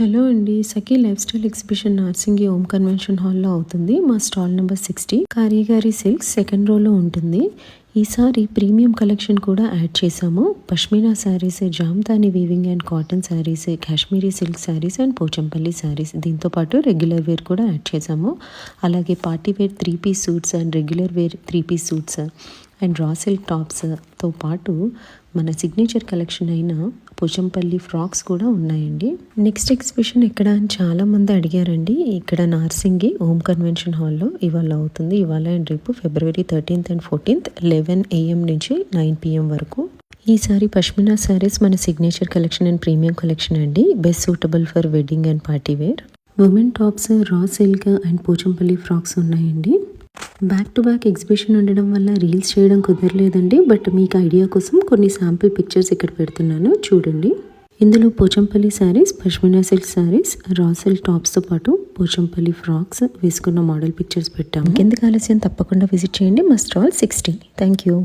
Hello అండి, Sakhi lifestyle exhibition Narsingi Om convention హాల్లో అవుతుంది. మా stall number 60 Karigari silks second రోలో ఉంటుంది. ఈసారి ప్రీమియం కలెక్షన్ కూడా యాడ్ చేసాము. Pashmina sarees, jamdani weaving and cotton sarees, Kashmiri silk sarees and Pochampalli sarees, దీంతో పాటు రెగ్యులర్ వేర్ కూడా యాడ్ చేసాము. అలాగే party wear 3 piece suits and regular wear 3 piece suits and raw silk టాప్స్తో పాటు మన సిగ్నేచర్ కలెక్షన్ అయిన పోచంపల్లి ఫ్రాక్స్ కూడా ఉన్నాయండి. నెక్స్ట్ ఎగ్జిబిషన్ ఎక్కడ అని చాలామంది అడిగారండి. ఇక్కడ నార్సింగి ఓం కన్వెన్షన్ హాల్లో ఇవాళ అవుతుంది. ఇవాళ అండ్ రేపు February 13th and 14th 11 AM నుంచి 9 PM వరకు. ఈసారి పష్మినా శారీస్ మన signature collection and premium collection అండి. Best suitable for wedding and party wear. Women tops, raw silk and Pochampalli frocks ఉన్నాయండి. బ్యాక్ టు బ్యాక్ ఎగ్జిబిషన్ ఉండడం వల్ల రీల్స్ చేయడం కుదరలేదండి. బట్ మీకు ఐడియా కోసం కొన్ని శాంపిల్ పిక్చర్స్ ఇక్కడ పెడుతున్నాను, చూడండి. ఇందులో Pochampalli sarees, pashmina silk sarees, raw silk టాప్స్తో పాటు పోచంపల్లి ఫ్రాక్స్ వేసుకున్న మోడల్ పిక్చర్స్ పెట్టాము. ఎందుకు ఆలస్యం, తప్పకుండా విజిట్ చేయండి మా స్టాల్ 60. Thank you.